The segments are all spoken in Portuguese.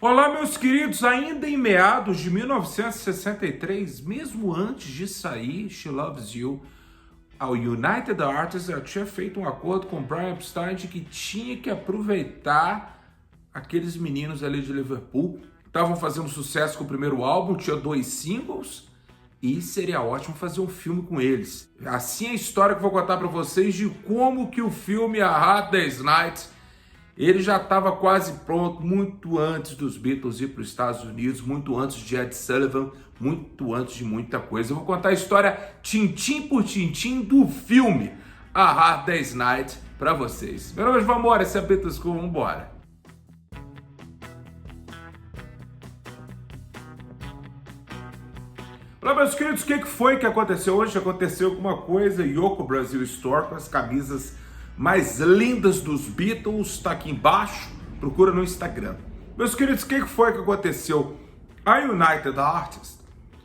Olá, meus queridos, ainda em meados de 1963, mesmo antes de sair She Loves You, a United Artists já tinha feito um acordo com o Brian Epstein de que tinha que aproveitar aqueles meninos ali de Liverpool, estavam fazendo sucesso com o primeiro álbum, tinha 2 singles, e seria ótimo fazer um filme com eles. Assim é a história que eu vou contar para vocês de como que o filme A Hard Day's Night ele já estava quase pronto, muito antes dos Beatles ir para os Estados Unidos, muito antes de Ed Sullivan, muito antes de muita coisa. Eu vou contar a história tintim por tintim do filme A Hard Day's Night para vocês. Meu nome é João Moura, esse é Beatles School, vambora! Olá, meus queridos, o que foi que aconteceu hoje? Aconteceu alguma coisa, Yoko Brasil Store, com as camisas mais lindas dos Beatles, está aqui embaixo, procura no Instagram. Meus queridos, o que foi que aconteceu? A United Artists,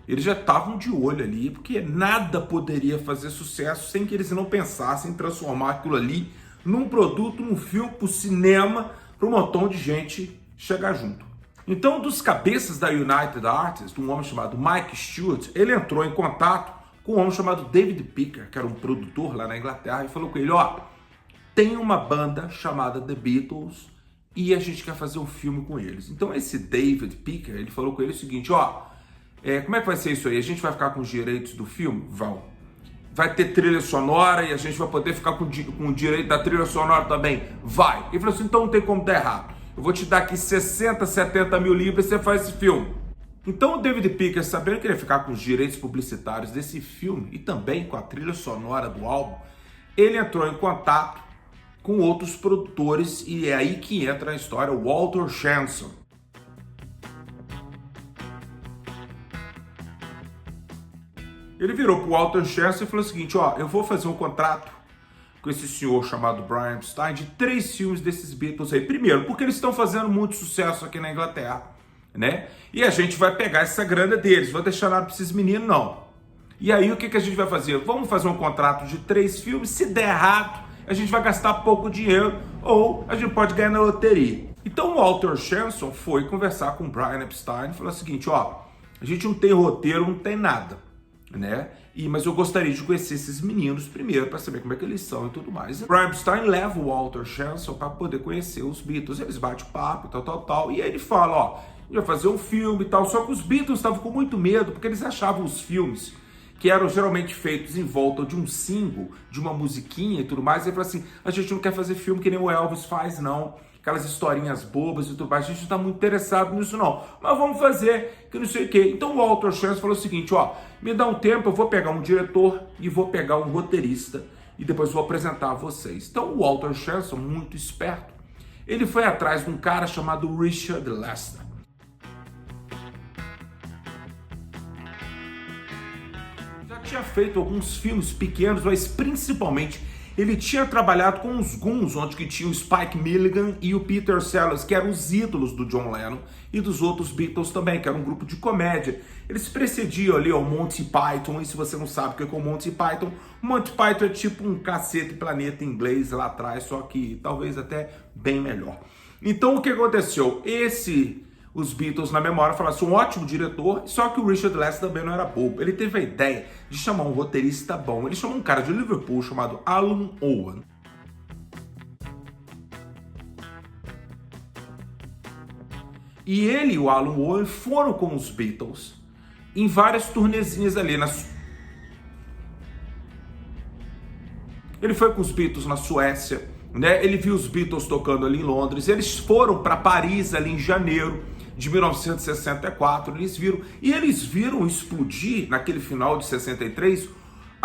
eles já estavam de olho ali, porque nada poderia fazer sucesso sem que eles não pensassem em transformar aquilo ali num produto, num filme para o cinema, para um montão de gente chegar junto. Então, um dos cabeças da United Artists, um homem chamado Mike Stewart, ele entrou em contato com um homem chamado David Picker, que era um produtor lá na Inglaterra, e falou com ele, tem uma banda chamada The Beatles e a gente quer fazer um filme com eles. Então esse David Picker, ele falou com ele o seguinte, como é que vai ser isso aí? A gente vai ficar com os direitos do filme? Vai ter trilha sonora e a gente vai poder ficar com o direito da trilha sonora também? Vai. Ele falou assim, então não tem como dar errado. Eu vou te dar aqui 60, 70 mil libras e você faz esse filme. Então o David Picker, sabendo que ele ia ficar com os direitos publicitários desse filme e também com a trilha sonora do álbum, ele entrou em contato com outros produtores e é aí que entra a história, o Walter Shenson. Ele virou para o Walter Shenson e falou o seguinte, eu vou fazer um contrato com esse senhor chamado Brian Epstein de 3 filmes desses Beatles aí. Primeiro, porque eles estão fazendo muito sucesso aqui na Inglaterra, né? E a gente vai pegar essa grana deles, não vou deixar nada para esses meninos, não. E aí o que a gente vai fazer? Vamos fazer um contrato de 3 filmes, se der errado, a gente vai gastar pouco dinheiro ou a gente pode ganhar na loteria. Então o Walter Shenson foi conversar com o Brian Epstein e falou o seguinte, a gente não tem roteiro, não tem nada, né? Mas eu gostaria de conhecer esses meninos primeiro para saber como é que eles são e tudo mais. E o Brian Epstein leva o Walter Shenson para poder conhecer os Beatles, eles batem papo, tal. E aí ele fala, a gente vai fazer um filme e tal, só que os Beatles estavam com muito medo porque eles achavam os filmes que eram geralmente feitos em volta de um single, de uma musiquinha e tudo mais, e ele falou assim, a gente não quer fazer filme que nem o Elvis faz, não, aquelas historinhas bobas e tudo mais, a gente não está muito interessado nisso, não, mas vamos fazer, que não sei o quê. Então o Walter Shenson falou o seguinte, me dá um tempo, eu vou pegar um diretor e vou pegar um roteirista, e depois vou apresentar a vocês. Então o Walter Shenson, muito esperto, ele foi atrás de um cara chamado Richard Lester. Tinha feito alguns filmes pequenos, mas principalmente ele tinha trabalhado com os Guns, onde que tinha o Spike Milligan e o Peter Sellers, que eram os ídolos do John Lennon e dos outros Beatles também, que era um grupo de comédia. Eles precediam ali ao Monty Python, e se você não sabe o que é o Monty Python é tipo um Cacete Planeta em inglês lá atrás, só que talvez até bem melhor. Então o que aconteceu? Os Beatles, na memória, falaram assim, um ótimo diretor, só que o Richard Lester também não era bobo. Ele teve a ideia de chamar um roteirista bom. Ele chamou um cara de Liverpool chamado Alan Owen. E ele e o Alan Owen foram com os Beatles em várias turnezinhas ali. Ele foi com os Beatles na Suécia, né? Ele viu os Beatles tocando ali em Londres. Eles foram para Paris ali em janeiro de 1964, eles viram explodir naquele final de 63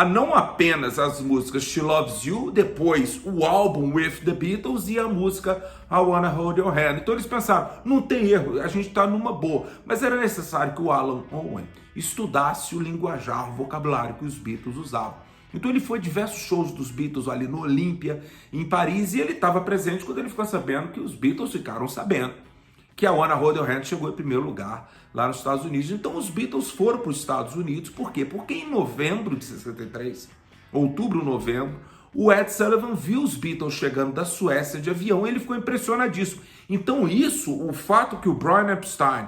não apenas as músicas She Loves You, depois o álbum With the Beatles e a música I Wanna Hold Your Hand. Então eles pensaram, não tem erro, a gente está numa boa, mas era necessário que o Alan Owen estudasse o linguajar, o vocabulário que os Beatles usavam. Então ele foi a diversos shows dos Beatles ali no Olímpia, em Paris, e ele estava presente quando ele ficou sabendo que os Beatles ficaram sabendo que a Wanna Hold Your Hand chegou em primeiro lugar lá nos Estados Unidos. Então os Beatles foram para os Estados Unidos, por quê? Porque em novembro de 63, outubro, novembro, o Ed Sullivan viu os Beatles chegando da Suécia de avião e ele ficou impressionadíssimo. Então o fato que o Brian Epstein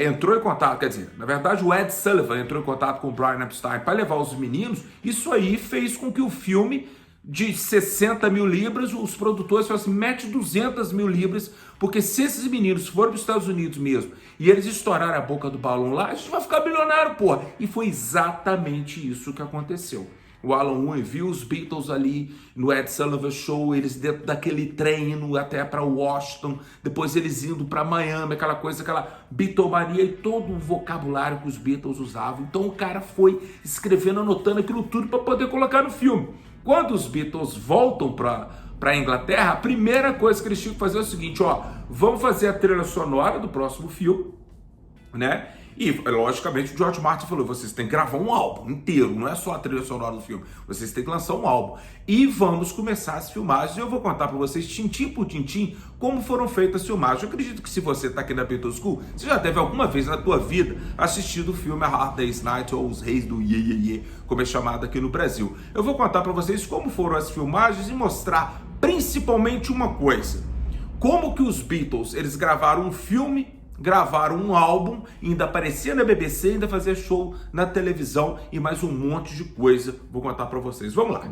entrou em contato, quer dizer, na verdade o Ed Sullivan entrou em contato com o Brian Epstein para levar os meninos, isso aí fez com que o filme de 60 mil libras, os produtores falaram assim, mete 200 mil libras, porque se esses meninos forem para os Estados Unidos mesmo, e eles estourarem a boca do balão lá, a gente vai ficar bilionário, porra. E foi exatamente isso que aconteceu. O Alan Moore viu os Beatles ali no Ed Sullivan Show, eles dentro daquele trem indo até para Washington, depois eles indo para Miami, aquela coisa, aquela Beatlemania e todo o vocabulário que os Beatles usavam. Então o cara foi escrevendo, anotando aquilo tudo para poder colocar no filme. Quando os Beatles voltam para a Inglaterra, a primeira coisa que eles tinham que fazer é o seguinte, ó, vamos fazer a trilha sonora do próximo filme, né? E, logicamente, o George Martin falou, vocês têm que gravar um álbum inteiro, não é só a trilha sonora do filme, vocês têm que lançar um álbum. E vamos começar as filmagens, e eu vou contar para vocês, tintim por tintim, como foram feitas as filmagens. Eu acredito que se você está aqui na Beatles School, você já deve alguma vez na tua vida assistido o filme A Hard Day's Night, ou Os Reis do Ye Ye Ye, como é chamado aqui no Brasil. Eu vou contar para vocês como foram as filmagens e mostrar principalmente uma coisa, como que os Beatles, eles gravaram um filme, gravaram um álbum, ainda aparecia na BBC, ainda fazia show na televisão e mais um monte de coisa. Vou contar para vocês. Vamos lá.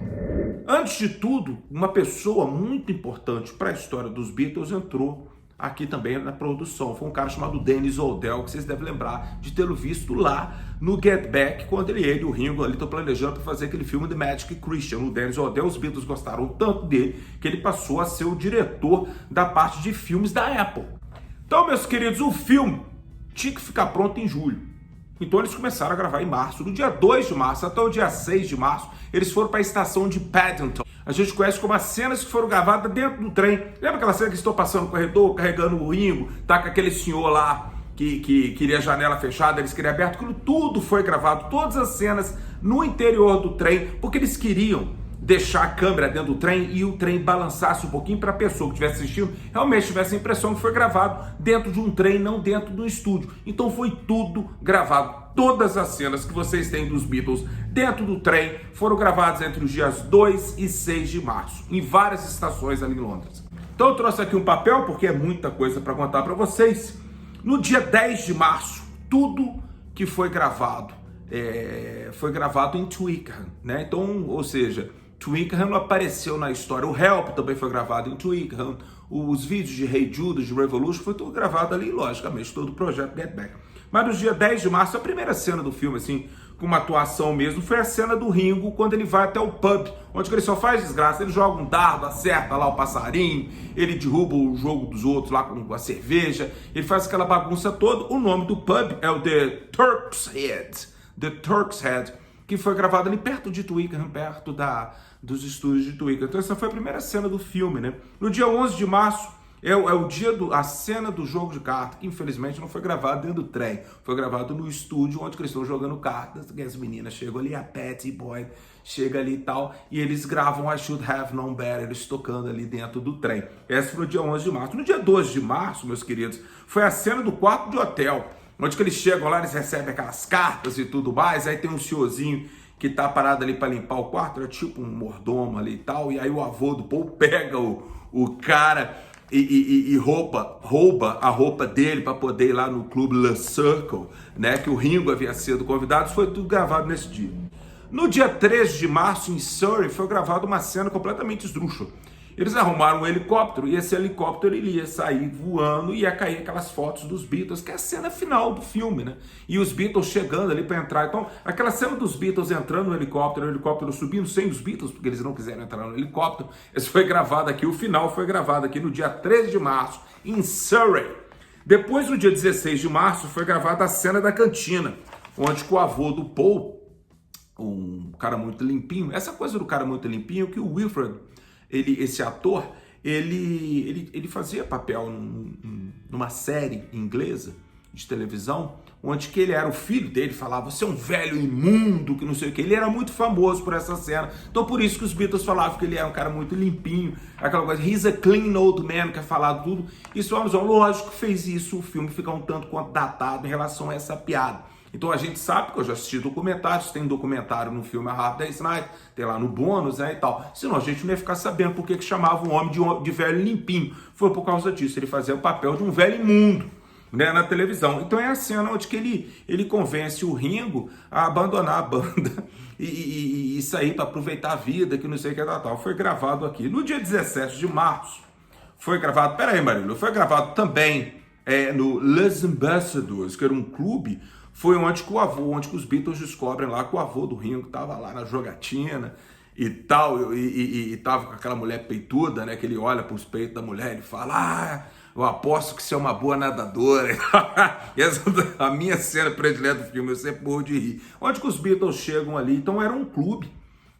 Antes de tudo, uma pessoa muito importante para a história dos Beatles entrou aqui também na produção. Foi um cara chamado Dennis O'Dell, que vocês devem lembrar de tê-lo visto lá no Get Back, quando ele e o Ringo ali estão planejando para fazer aquele filme The Magic Christian. O Dennis O'Dell, os Beatles gostaram tanto dele que ele passou a ser o diretor da parte de filmes da Apple. Então, meus queridos, o filme tinha que ficar pronto em julho. Então eles começaram a gravar em março. Do dia 2 de março até o dia 6 de março, eles foram para a estação de Paddington. A gente conhece como as cenas que foram gravadas dentro do trem. Lembra aquela cena que estou passando no corredor, carregando o Ringo, tá com aquele senhor lá que queria a janela fechada, eles queriam aberto. Aquilo tudo foi gravado, todas as cenas no interior do trem, porque eles queriam deixar a câmera dentro do trem e o trem balançasse um pouquinho para a pessoa que estivesse assistindo realmente tivesse a impressão que foi gravado dentro de um trem, não dentro de um estúdio. Então foi tudo gravado. Todas as cenas que vocês têm dos Beatles dentro do trem foram gravadas entre os dias 2 e 6 de março, em várias estações ali em Londres. Então eu trouxe aqui um papel, porque é muita coisa para contar para vocês. No dia 10 de março, tudo que foi gravado em Twickenham, né? Então, ou seja, Twickenham apareceu na história. O Help também foi gravado em Twickenham. Os vídeos de Hey Jude, de Revolution, foi tudo gravado ali, logicamente, todo o projeto Get Back. Mas no dia 10 de março, a primeira cena do filme, assim, com uma atuação mesmo, foi a cena do Ringo, quando ele vai até o pub, onde ele só faz desgraça. Ele joga um dardo, acerta lá o passarinho, ele derruba o jogo dos outros lá com a cerveja, ele faz aquela bagunça toda. O nome do pub é o The Turk's Head, que foi gravado ali perto de Twickenham, perto dos estúdios de Twickenham. Então essa foi a primeira cena do filme, né? No dia 11 de março, a cena do jogo de cartas, que infelizmente não foi gravado dentro do trem, foi gravado no estúdio onde eles estão jogando cartas, que as meninas chegam ali, a Patty Boyd chega ali e tal, e eles gravam I Should Have Known Better, eles tocando ali dentro do trem. Esse foi no dia 11 de março. No dia 12 de março, meus queridos, foi a cena do quarto de hotel, onde que eles chegam lá, eles recebem aquelas cartas e tudo mais, aí tem um senhorzinho que tá parado ali para limpar o quarto, é tipo um mordomo ali e tal, e aí o avô do Paul pega o cara e rouba a roupa dele para poder ir lá no clube Le Circle, né, que o Ringo havia sido convidado. Isso foi tudo gravado nesse dia. No dia 13 de março, em Surrey, foi gravada uma cena completamente esdrúxula. Eles arrumaram um helicóptero e esse helicóptero ele ia sair voando e ia cair aquelas fotos dos Beatles, que é a cena final do filme, né? E os Beatles chegando ali para entrar. Então, aquela cena dos Beatles entrando no helicóptero, o helicóptero subindo sem os Beatles, porque eles não quiseram entrar no helicóptero, isso foi gravado aqui, o final foi gravado aqui no dia 13 de março, em Surrey. Depois, no dia 16 de março, foi gravada a cena da cantina, onde o avô do Paul, um cara muito limpinho, essa coisa do cara muito limpinho, que o Wilfred, esse ator, ele fazia papel numa série inglesa de televisão, onde que ele era o filho dele, falava, você é um velho imundo, que não sei o que. Ele era muito famoso por essa cena. Então por isso que os Beatles falavam que ele era um cara muito limpinho, aquela coisa, he's a clean old man, que é falado tudo. Isso, lógico, fez isso, o filme ficar um tanto quanto datado em relação a essa piada. Então a gente sabe, que eu já assisti documentários, tem documentário no filme A Hard Day's Night, tem lá no bônus, né, e tal. Senão a gente não ia ficar sabendo por que chamavam o homem de velho limpinho. Foi por causa disso, ele fazia o papel de um velho imundo, né, na televisão. Então é a cena onde que ele convence o Ringo a abandonar a banda e sair para aproveitar a vida, que não sei o que é tal. Foi gravado aqui. No dia 17 de março, foi gravado, peraí, Marília, foi gravado também no Les Ambassadors, que era um clube, foi onde que os Beatles descobrem lá que o avô do Ringo estava lá na jogatina e tal, e tava com aquela mulher peituda, né, que ele olha para os peitos da mulher, ele fala, eu aposto que você é uma boa nadadora. Essa é a minha cena predileta do filme, eu sempre morro de rir. Onde que os Beatles chegam ali, então era um clube,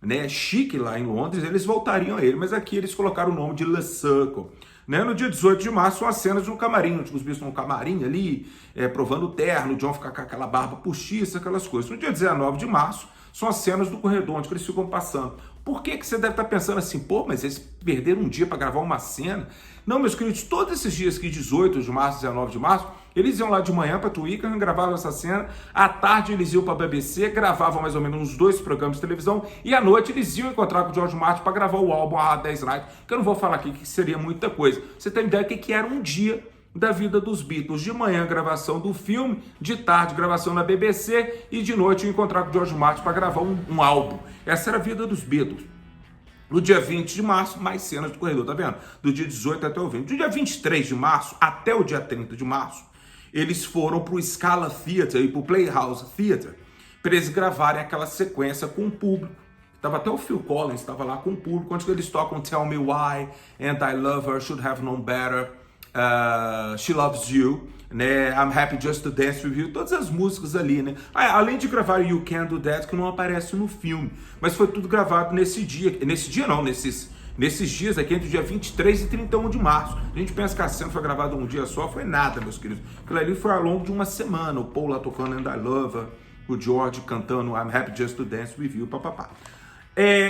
né, chique lá em Londres, eles voltariam a ele, mas aqui eles colocaram o nome de Le Circle. Né? No dia 18 de março são as cenas de um camarim, onde os bichos estão no camarim ali, provando o terno, o John fica com aquela barba postiça, aquelas coisas. No dia 19 de março são as cenas do corredor, onde eles ficam passando. Por que você deve estar pensando assim, pô, mas eles perderam um dia para gravar uma cena? Não, meus queridos, todos esses dias aqui, 18 de março, 19 de março, eles iam lá de manhã para Twickenham, gravavam essa cena, à tarde eles iam para a BBC, gravavam mais ou menos uns 2 programas de televisão, e à noite eles iam encontrar com o George Martin para gravar o álbum A Hard Day's Night, que eu não vou falar aqui, que seria muita coisa. Você tem ideia do que era um dia da vida dos Beatles? De manhã, gravação do filme, de tarde, gravação na BBC, e de noite encontrar com o George Martin para gravar um álbum. Essa era a vida dos Beatles. No dia 20 de março, mais cenas do corredor, tá vendo? Do dia 18 até o 20. Do dia 23 de março até o dia 30 de março, eles foram pro Scala Theatre e pro Playhouse Theatre para eles gravarem aquela sequência com o público. Tava até o Phil Collins, estava lá com o público, onde eles tocam Tell Me Why, And I Love Her, Should Have Known Better, She Loves You, né? I'm Happy Just to Dance With You, todas as músicas ali, né? Além de gravar You Can Do That, que não aparece no filme, mas foi tudo gravado nesses dias aqui, entre o dia 23 e 31 de março. A gente pensa que a cena foi gravada um dia só, foi nada, meus queridos. Aquilo ali foi ao longo de uma semana, o Paul lá tocando And I Love Her, o George cantando I'm Happy Just to Dance With You, papapá.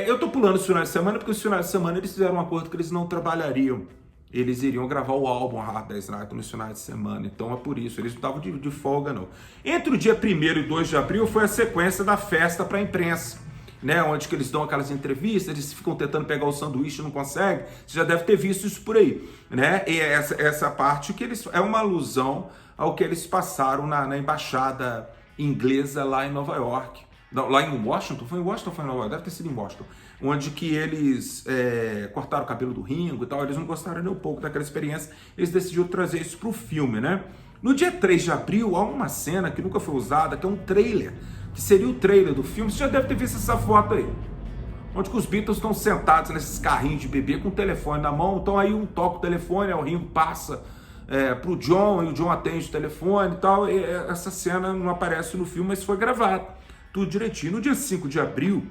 Eu tô pulando os finais de semana, porque os finais de semana eles fizeram um acordo que eles não trabalhariam. Eles iriam gravar o álbum A Hard Day's Night nos finais de semana, então é por isso, eles não estavam de folga não. Entre o dia 1º e 2 de abril foi a sequência da festa para a imprensa, né, onde que eles dão aquelas entrevistas, eles ficam tentando pegar o sanduíche e não conseguem, você já deve ter visto isso por aí, né, e essa parte que eles, é uma alusão ao que eles passaram na embaixada inglesa lá em Nova York, não, lá em Washington, foi em Washington ou foi em Nova York? Deve ter sido em Washington, onde que eles cortaram o cabelo do Ringo e tal, eles não gostaram nem um pouco daquela experiência, eles decidiram trazer isso pro filme, né? No dia 3 de abril, há uma cena que nunca foi usada, que é um trailer, que seria o trailer do filme, você já deve ter visto essa foto aí, onde que os Beatles estão sentados nesses carrinhos de bebê com o telefone na mão, então aí um toca o telefone, o Ringo passa pro John, e o John atende o telefone e tal, e essa cena não aparece no filme, mas foi gravado, tudo direitinho. No dia 5 de abril,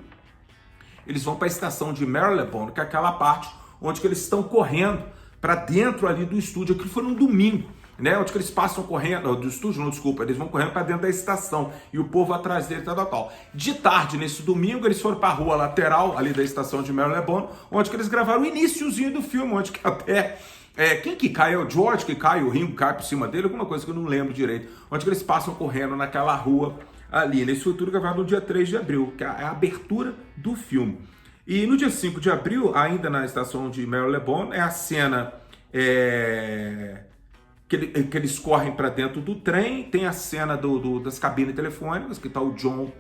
eles vão para a estação de Marylebone, que é aquela parte onde que eles estão correndo para dentro ali do estúdio, aquilo foi num domingo, né, onde que eles passam correndo, do estúdio não, desculpa, eles vão correndo para dentro da estação, e o povo atrás dele, tal. De tarde, nesse domingo, eles foram para a rua lateral, ali da estação de Marylebone, onde que eles gravaram o iniciozinho do filme, onde que até... quem que cai? É o George que cai, o Ringo cai por cima dele, alguma coisa que eu não lembro direito, onde que eles passam correndo naquela rua ali, nesse futuro gravado no dia 3 de abril, que é a abertura do filme. E no dia 5 de abril, ainda na estação de Marylebone, é a cena que eles correm para dentro do trem, tem a cena das cabines telefônicas, que tá o John,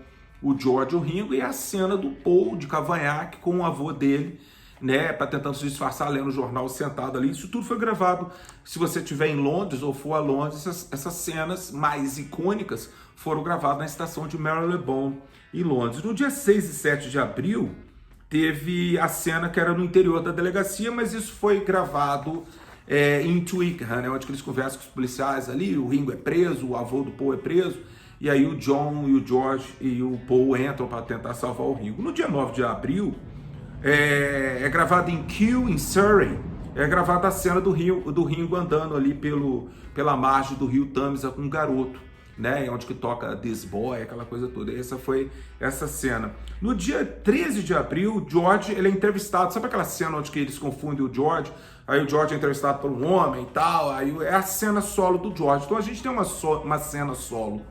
o George e o Ringo, e a cena do Paul de cavanhaque com o avô dele, né, para tentando se disfarçar, lendo o jornal sentado ali. Isso tudo foi gravado. Se você estiver em Londres ou for a Londres, essas cenas mais icônicas foram gravadas na estação de Marylebone, em Londres. No dia 6 e 7 de abril, teve a cena que era no interior da delegacia, mas isso foi gravado em Twickenham, né, onde eles conversam com os policiais ali, o Ringo é preso, o avô do Paul é preso, e aí o John e o George e o Paul entram para tentar salvar o Ringo. No dia 9 de abril, é gravado em Kew, em Surrey, é gravada a cena do Ringo andando ali pela margem do rio Tâmisa com um garoto, né, onde que toca This Boy, aquela coisa toda. Essa foi essa cena. No dia 13 de abril, o George, ele é entrevistado, sabe aquela cena onde que eles confundem o George, aí o George é entrevistado por um homem e tal, aí é a cena solo do George. Então a gente tem uma cena solo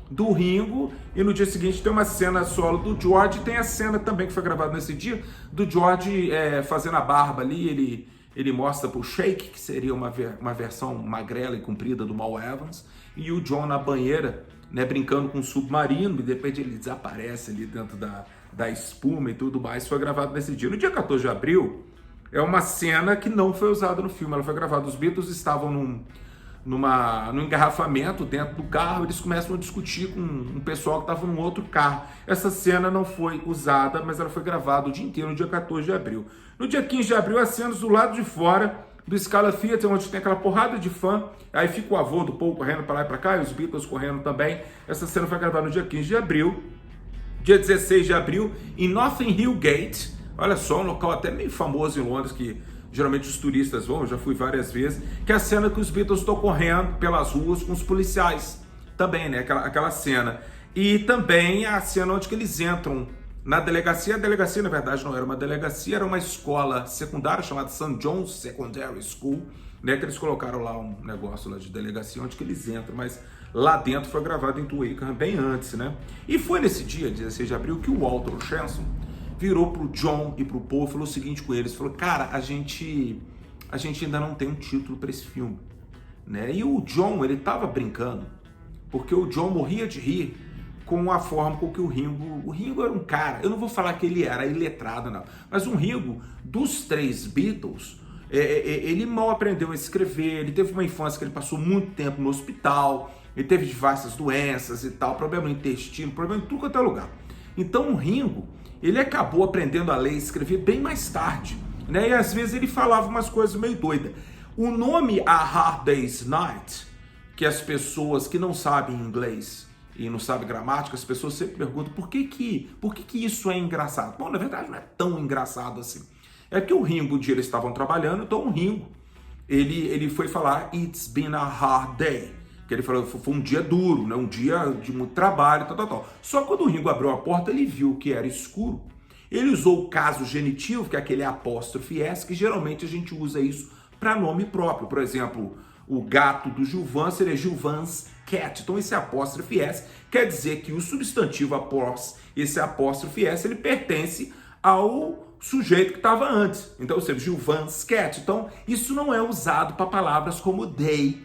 do Ringo, e no dia seguinte tem uma cena solo do George, tem a cena também que foi gravada nesse dia, do George fazendo a barba ali, ele mostra pro Shake, que seria uma versão magrela e comprida do Mal Evans, e o John na banheira, né, brincando com um submarino, e depois ele desaparece ali dentro da espuma e tudo mais. Foi gravado nesse dia. No dia 14 de abril, é uma cena que não foi usada no filme, ela foi gravada, os Beatles estavam num engarrafamento dentro do carro, eles começam a discutir com um pessoal que estava num outro carro. Essa cena não foi usada, mas ela foi gravada o dia inteiro, no dia 14 de abril. No dia 15 de abril, as cenas do lado de fora do Scala Theatre, onde tem aquela porrada de fã, aí fica o avô do Paul correndo para lá e para cá, e os Beatles correndo também. Essa cena foi gravada no dia 15 de abril. Dia 16 de abril, em Notting Hill Gate, olha só, um local até meio famoso em Londres, que geralmente os turistas vão, eu já fui várias vezes, que é a cena que os Beatles estão correndo pelas ruas com os policiais, também, né, aquela cena. E também a cena onde que eles entram na delegacia. A delegacia, na verdade, não era uma delegacia, era uma escola secundária chamada St. John's Secondary School, né, que eles colocaram lá um negócio lá de delegacia onde que eles entram, mas lá dentro foi gravado em Twickenham bem antes, né? E foi nesse dia, 16 de abril, que o Walter Shenson virou pro John e pro Paul e falou o seguinte com eles, falou, cara, a gente ainda não tem um título para esse filme, né? E o John, ele tava brincando, porque o John morria de rir com a forma com que o Ringo era um cara, eu não vou falar que ele era iletrado, não, mas um Ringo dos três Beatles, ele mal aprendeu a escrever, ele teve uma infância que ele passou muito tempo no hospital, ele teve diversas doenças e tal, problema no intestino, problema em tudo quanto é lugar. Então o Ringo, ele acabou aprendendo a ler e escrever bem mais tarde, né? E às vezes ele falava umas coisas meio doidas. O nome A Hard Day's Night, que as pessoas que não sabem inglês e não sabem gramática, as pessoas sempre perguntam por que isso é engraçado. Bom, na verdade não é tão engraçado assim. É que o Ringo, um dia eles estavam trabalhando, então o Ringo, ele foi falar It's been a hard day. Que ele falou, foi um dia duro, né? Um dia de muito trabalho, tal. Só quando o Ringo abriu a porta, ele viu que era escuro. Ele usou o caso genitivo, que é aquele apóstrofe S, que geralmente a gente usa isso para nome próprio. Por exemplo, o gato do Gilvan seria Gilvan's cat. Então esse apóstrofe S quer dizer que o substantivo após esse apóstrofe S, ele pertence ao sujeito que estava antes. Então, ou seja, Gilvan's cat. Então, isso não é usado para palavras como day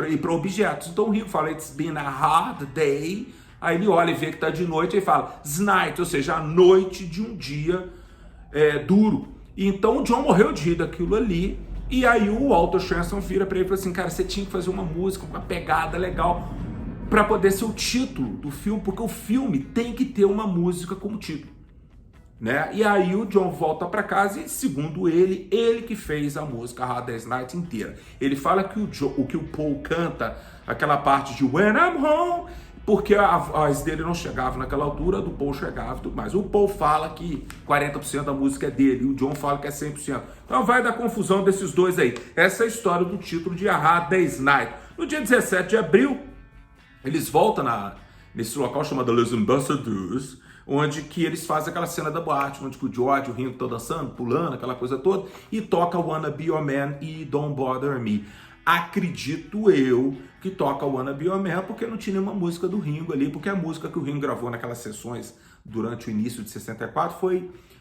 e para objetos. Então o Ringo fala, it's been a hard day. Aí ele olha e vê que está de noite e fala, night, ou seja, a noite de um dia duro. E então o John morreu de rir daquilo ali. E aí o Walter Shenson vira para ele e fala assim, cara, você tinha que fazer uma música, uma pegada legal para poder ser o título do filme, porque o filme tem que ter uma música como título, né? E aí o John volta para casa e, segundo ele que fez a música Hard Day's Night inteira. Ele fala que o Paul canta aquela parte de When I'm Home, porque a voz dele não chegava naquela altura, a do Paul chegava e tudo mais. O Paul fala que 40% da música é dele, e o John fala que é 100%. Então vai dar confusão desses dois aí. Essa é a história do título de A Hard Day's Night. No dia 17 de abril, eles voltam nesse local chamado Les Ambassadeurs, onde que eles fazem aquela cena da boate, onde que o George e o Ringo estão dançando, pulando, aquela coisa toda, e toca Wanna Be Your Man e Don't Bother Me. Acredito eu que toca Wanna Be Your Man porque não tinha nenhuma música do Ringo ali, porque a música que o Ringo gravou naquelas sessões durante o início de 64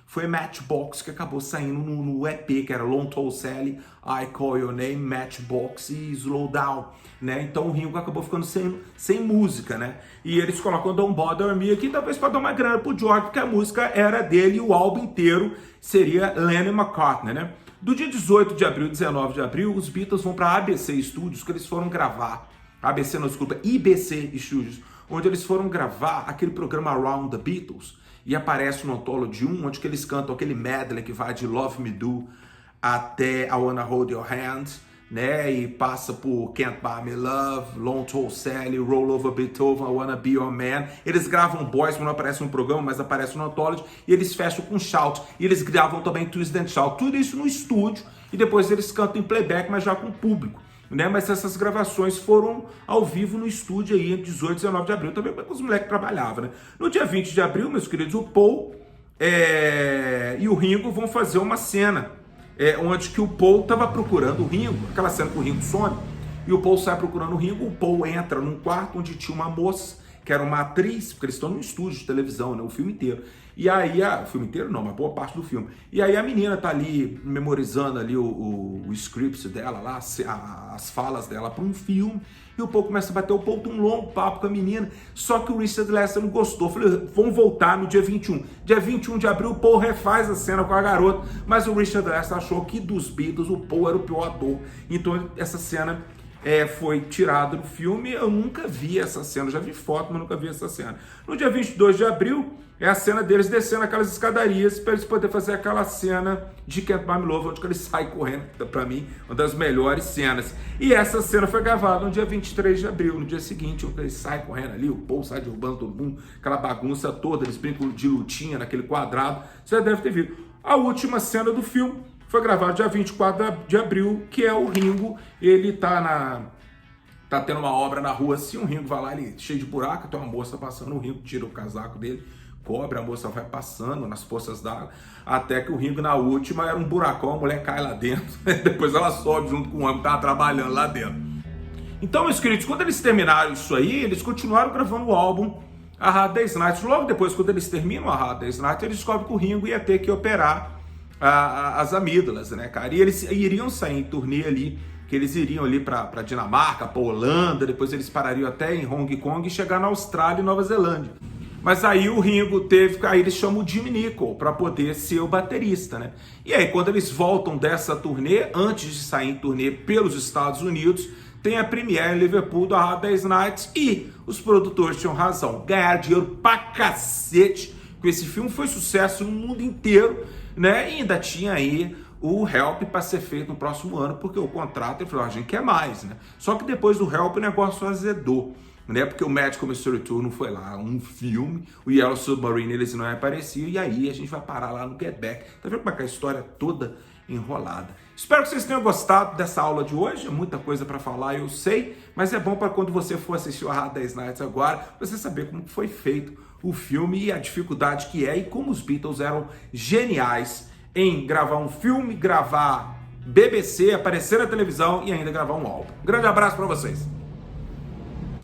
foi Matchbox, que acabou saindo no EP, que era Long Tall Sally, I Call Your Name, Matchbox e Slow Down, né? Então o Ringo acabou ficando sem música, né? E eles colocam Don't Bother Me aqui, talvez para dar uma grana pro George, porque a música era dele e o álbum inteiro seria Lennon e McCartney, né? Do dia 18 de abril, 19 de abril, os Beatles vão para a ABC Studios, que eles foram gravar, IBC Studios, onde eles foram gravar aquele programa Around the Beatles, e aparece no Anthology 1, onde que eles cantam aquele medley que vai de Love Me Do até I Wanna Hold Your Hand, né, e passa por Can't Buy Me Love, Long Tall Sally, Roll Over Beethoven, I Wanna Be Your Man. Eles gravam Boys, não aparece no programa, mas aparece no Anthology, e eles fecham com Shout, e eles gravam também Twist and Shout, tudo isso no estúdio, e depois eles cantam em playback, mas já com o público, né? Mas essas gravações foram ao vivo no estúdio aí, 18 e 19 de abril, também porque os moleques trabalhavam, né? No dia 20 de abril, meus queridos, o Paul e o Ringo vão fazer uma cena onde que o Paul estava procurando o Ringo, aquela cena que o Ringo some, e o Paul sai procurando o Ringo, o Paul entra num quarto onde tinha uma moça, que era uma atriz, porque eles estão num estúdio de televisão, né, o filme inteiro. E aí, o filme inteiro não, mas boa parte do filme. E aí a menina tá ali memorizando ali o script dela lá, as falas dela para um filme, e o Paul começa a bater o Paul, um longo papo com a menina, só que o Richard Lester não gostou. Falei, vamos voltar no dia 21. Dia 21 de abril, o Paul refaz a cena com a garota, mas o Richard Lester achou que dos Beatles o Paul era o pior ator. Então essa cena foi tirada do filme. Eu nunca vi essa cena, eu já vi foto, mas nunca vi essa cena. No dia 22 de abril, é a cena deles descendo aquelas escadarias para eles poderem fazer aquela cena de Can't Buy Me Love, onde ele sai correndo, para mim, uma das melhores cenas. E essa cena foi gravada no dia 23 de abril, no dia seguinte, onde ele sai correndo ali, o Paul sai derrubando todo mundo, aquela bagunça toda, eles brincam de lutinha naquele quadrado, você deve ter visto. A última cena do filme foi gravada dia 24 de abril, que é o Ringo, ele tá tendo uma obra na rua assim, o Ringo vai lá, ele cheio de buraco, tem uma moça passando, o Ringo tira o casaco dele, cobre, a moça vai passando nas poças d'água, até que o Ringo, na última, era um buracão, a mulher cai lá dentro, depois ela sobe junto com o homem que estava trabalhando lá dentro. Então, meus queridos, quando eles terminaram isso aí, eles continuaram gravando o álbum A Hard Day's Night. Logo depois, quando eles terminam A Hard Day's Night, eles descobrem que o Ringo ia ter que operar as amígdalas, né, cara? E eles iriam sair em turnê ali, que eles iriam ali para Dinamarca, para Holanda, depois eles parariam até em Hong Kong e chegar na Austrália e Nova Zelândia. Mas aí o Ringo aí eles chamam o Jimmy Nicol para poder ser o baterista, né? E aí quando eles voltam dessa turnê, antes de sair em turnê pelos Estados Unidos, tem a premiere em Liverpool do Hard Day's Night e os produtores tinham razão, ganharam dinheiro pra cacete com esse filme, foi sucesso no mundo inteiro, né? E ainda tinha aí o Help para ser feito no próximo ano, porque o contrato, ele falou, a gente quer mais, né? Só que depois do Help o negócio azedou, né? Porque o Magical Mystery Tour não foi lá um filme, o Yellow Submarine eles não apareciam, e aí a gente vai parar lá no Get Back. Tá vendo como é que a história toda enrolada? Espero que vocês tenham gostado dessa aula de hoje, é muita coisa para falar, eu sei, mas é bom para quando você for assistir o Hard Day's Night agora, você saber como foi feito o filme e a dificuldade que é e como os Beatles eram geniais em gravar um filme, gravar BBC, aparecer na televisão e ainda gravar um álbum. Grande abraço para vocês!